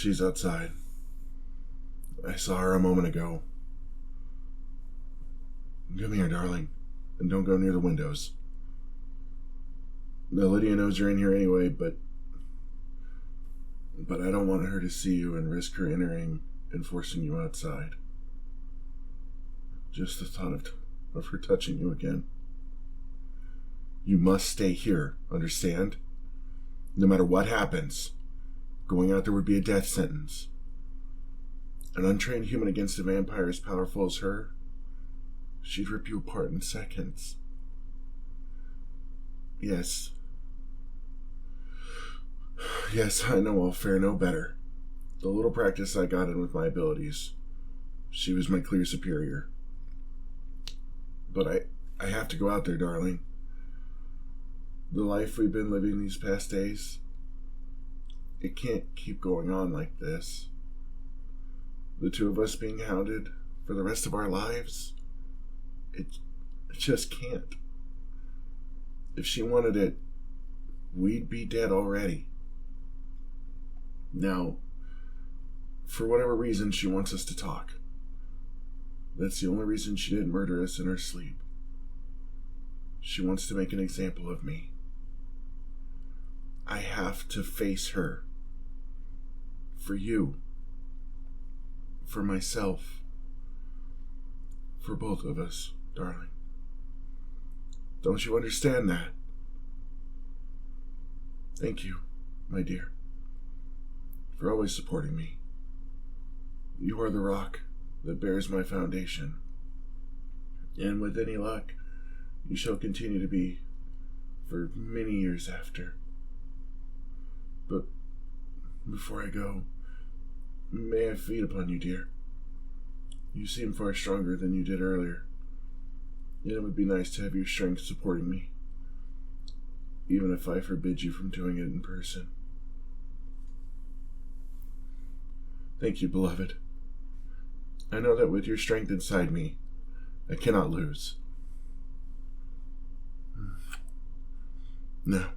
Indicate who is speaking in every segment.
Speaker 1: She's outside. I saw her a moment ago. Come here, darling, and don't go near the windows. Now, Lydia knows you're in here anyway, but I don't want her to see you and risk her entering and forcing you outside. Just the thought of her touching you again. You must stay here, understand? No matter what happens, going out there would be a death sentence. An untrained human against a vampire as powerful as her, she'd rip you apart in seconds. Yes, I know I'll fare no better. The little practice I got in with my abilities, she was my clear superior. But I have to go out there, darling. The life we've been living these past days, it can't keep going on like this. The two of us being hounded for the rest of our lives, it just can't. If she wanted it, we'd be dead already. Now, for whatever reason, she wants us to talk. That's the only reason she didn't murder us in her sleep. She wants to make an example of me. I have to face her. For you. For myself. For both of us, darling. Don't you understand that? Thank you, my dear, for always supporting me. You are the rock that bears my foundation. And with any luck, you shall continue to be for many years after. But before I go, may I feed upon you, dear? You seem far stronger than you did earlier. And it would be nice to have your strength supporting me, even if I forbid you from doing it in person. Thank you, beloved. I know that with your strength inside me, I cannot lose. Now,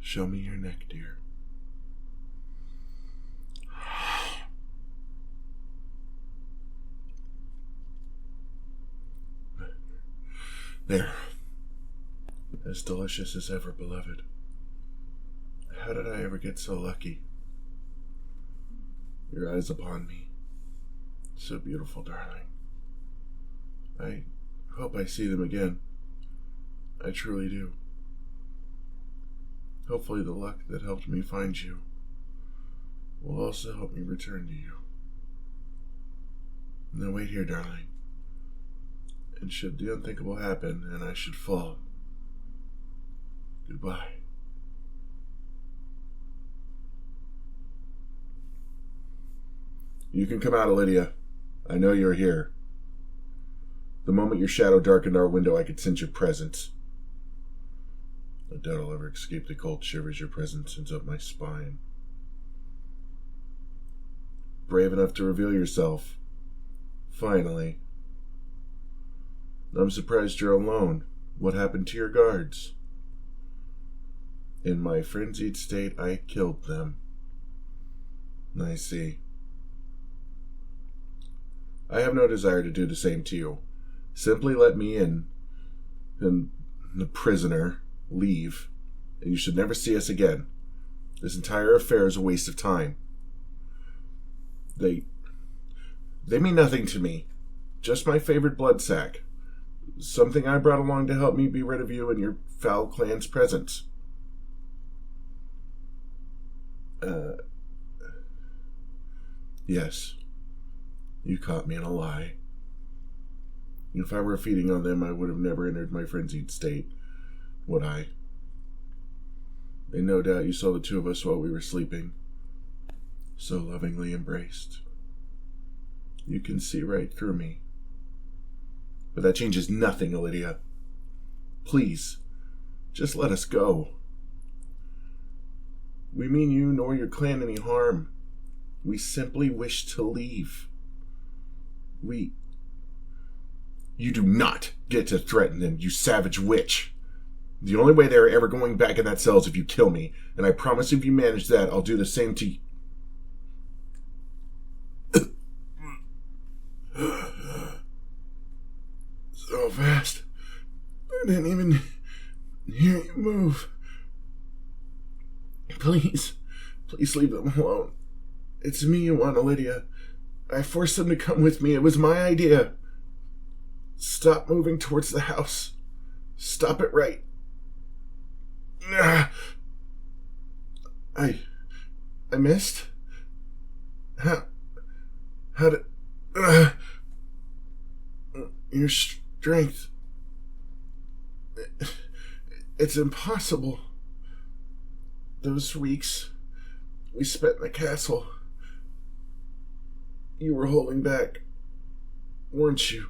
Speaker 1: show me your neck, dear. There. As delicious as ever, beloved. How did I ever get so lucky? Your eyes upon me. So beautiful, darling. I hope I see them again. I truly do. Hopefully the luck that helped me find you will also help me return to you. Now wait here, darling. And should the unthinkable happen and I should fall, goodbye. You can come out, Lydia. I know you're here. The moment your shadow darkened our window, I could sense your presence. I doubt I'll ever escape the cold shivers your presence sends up my spine. Brave enough to reveal yourself. Finally. I'm surprised you're alone. What happened to your guards? In my frenzied state, I killed them. I see. I have no desire to do the same to you. Simply let me and the prisoner leave, and you should never see us again. This entire affair is a waste of time. They mean nothing to me. Just my favorite blood sack. Something I brought along to help me be rid of you and your foul clan's presence. Yes. You caught me in a lie. If I were feeding on them, I would have never entered my frenzied state, would I? And no doubt you saw the two of us while we were sleeping, so lovingly embraced. You can see right through me. But that changes nothing, Lydia. Please, just let us go. We mean you nor your clan any harm. We simply wish to leave. You do not get to threaten them, you savage witch. The only way they're ever going back in that cell is if you kill me, and I promise if you manage that, I'll do the same to you. So fast. I didn't even hear you move. Please leave them alone. It's me you want, Lydia. I forced them to come with me. It was my idea. Stop moving towards the house. Stop it right. I missed? How did... your strength... It's impossible. Those weeks we spent in the castle, you were holding back, weren't you?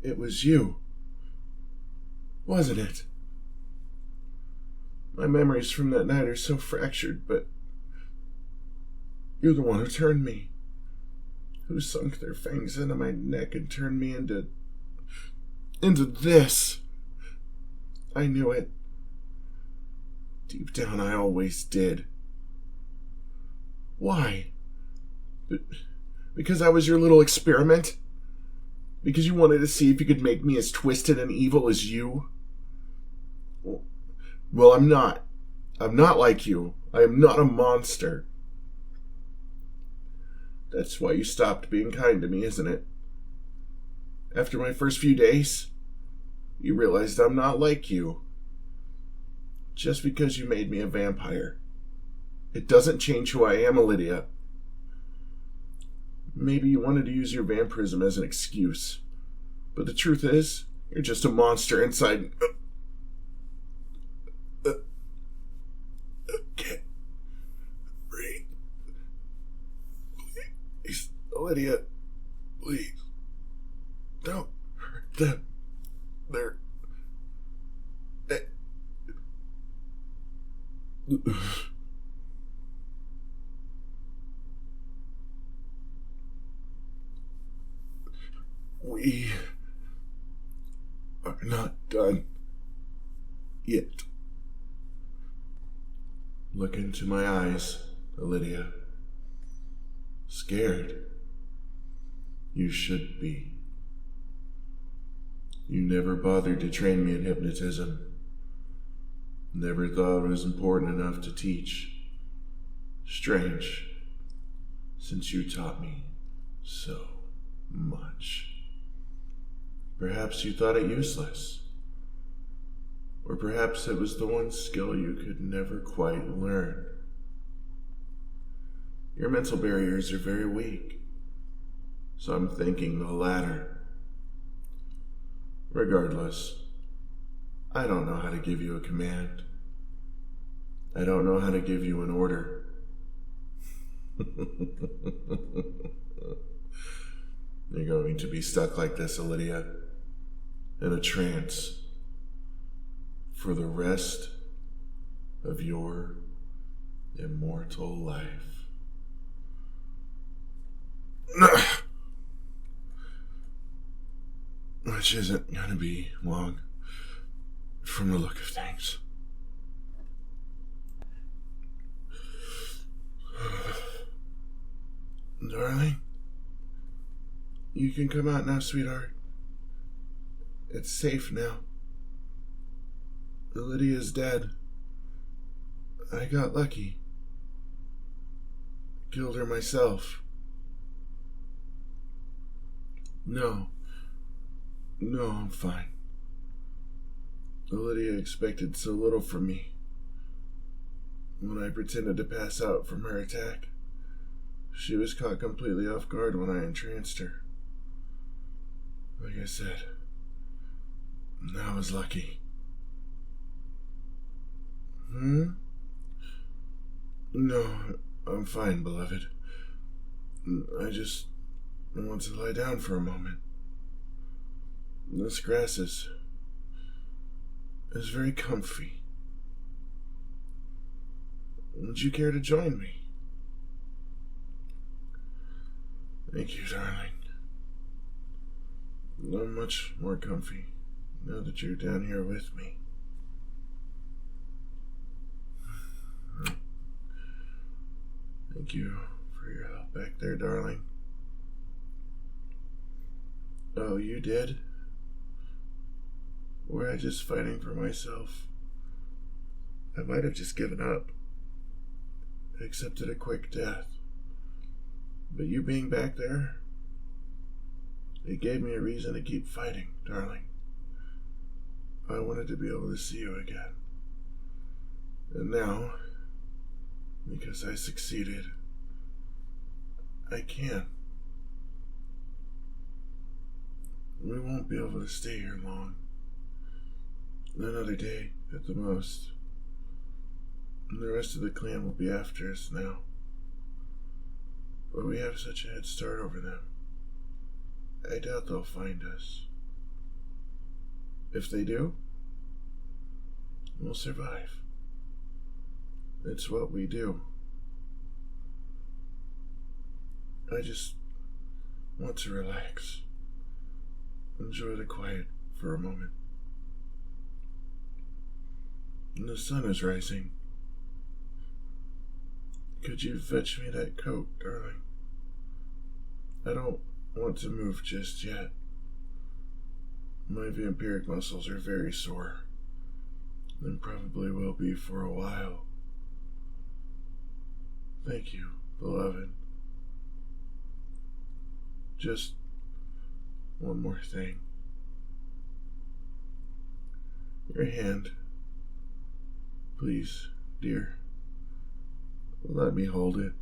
Speaker 1: It was you, wasn't it? My memories from that night are so fractured, but you're the one who turned me, who sunk their fangs into my neck and turned me into this. I knew it. Deep down, I always did. Why? Because I was your little experiment? Because you wanted to see if you could make me as twisted and evil as you? Well, I'm not. I'm not like you. I am not a monster. That's why you stopped being kind to me, isn't it? After my first few days, you realized I'm not like you. Just because you made me a vampire, it doesn't change who I am, Lydia. Maybe you wanted to use your vampirism as an excuse, but the truth is, you're just a monster inside. Can't breathe. Please, Lydia, please, don't hurt them. We are not done yet. Look into my eyes, Lydia. Scared. You should be. You never bothered to train me in hypnotism. Never thought it was important enough to teach. Strange, since you taught me so much. Perhaps you thought it useless. Or perhaps it was the one skill you could never quite learn. Your mental barriers are very weak, so I'm thinking the latter. Regardless, I don't know how to give you a command. I don't know how to give you an order. You're going to be stuck like this, Lydia, in a trance for the rest of your immortal life. Which isn't going to be long from the look of things. Darling, you can come out now, sweetheart. It's safe now. Lydia's dead. I got lucky. Killed her myself. No, I'm fine. Lydia expected so little from me. When I pretended to pass out from her attack, she was caught completely off guard when I entranced her. Like I said, I was lucky. No, I'm fine, beloved. I just want to lie down for a moment. This grass is very comfy. Would you care to join me? Thank you, darling. I'm much more comfy now that you're down here with me. Thank you for your help back there, darling. Oh, you did? Were I just fighting for myself? I might have just given up, accepted a quick death. But you being back there, it gave me a reason to keep fighting, darling. I wanted to be able to see you again. And now, because I succeeded, I can. We won't be able to stay here long. Another day at the most. And the rest of the clan will be after us now. But we have such a head start over them. I doubt they'll find us. If they do, we'll survive. It's what we do. I just want to relax. Enjoy the quiet for a moment. And the sun is rising. Could you fetch me that coat, darling? I don't want to move just yet. My vampiric muscles are very sore, and probably will be for a while. Thank you, beloved. Just one more thing. Your hand. Please, dear. Let me hold it.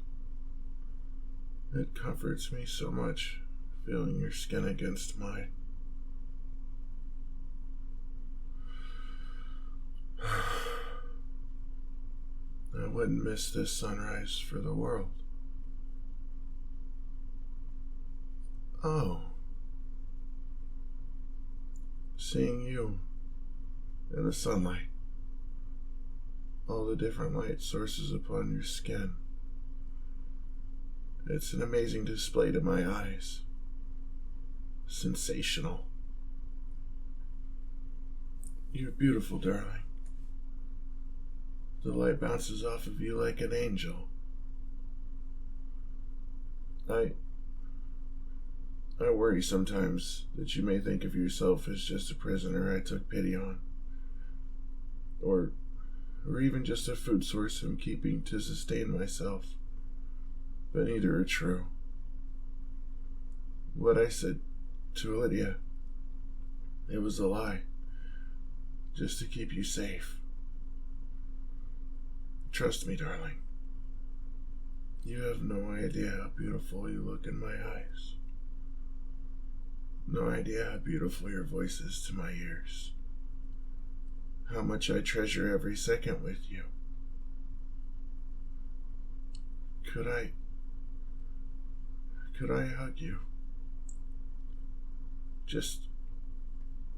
Speaker 1: It comforts me so much, feeling your skin against mine. I wouldn't miss this sunrise for the world. Oh. Seeing you in the sunlight. All the different light sources upon your skin. It's an amazing display to my eyes. Sensational. You're beautiful, darling. The light bounces off of you like an angel. I worry sometimes that you may think of yourself as just a prisoner I took pity on. Or even just a food source I'm keeping to sustain myself. But neither are true. What I said to Lydia, it was a lie. Just to keep you safe. Trust me, darling. You have no idea how beautiful you look in my eyes. No idea how beautiful your voice is to my ears. How much I treasure every second with you. Could I hug you? Just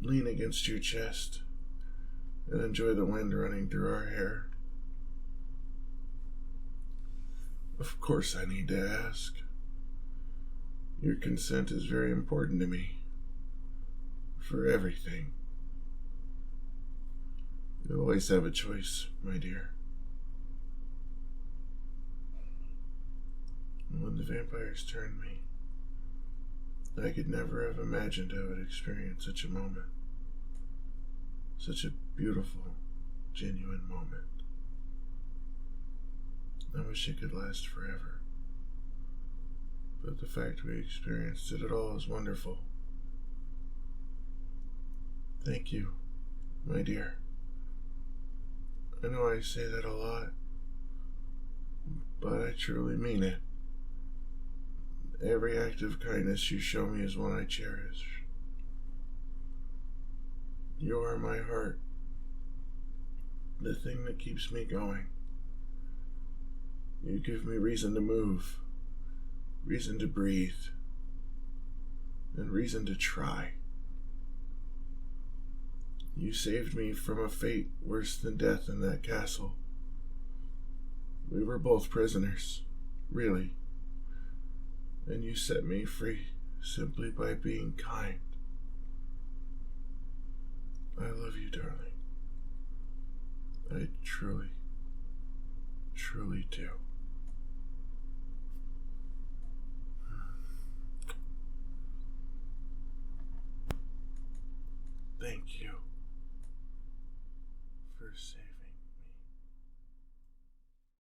Speaker 1: lean against your chest and enjoy the wind running through our hair. Of course I need to ask. Your consent is very important to me. For everything. You always have a choice, my dear. When the vampires turned me, I could never have imagined I would experience such a moment. Such a beautiful, genuine moment. I wish it could last forever. But the fact we experienced it at all is wonderful. Thank you, my dear. I know I say that a lot, but I truly mean it. Every act of kindness you show me is one I cherish. You are my heart, the thing that keeps me going. You give me reason to move, reason to breathe, and reason to try. You saved me from a fate worse than death in that castle. We were both prisoners, really. And you set me free simply by being kind. I love you, darling. I truly, truly do. Thank you for saying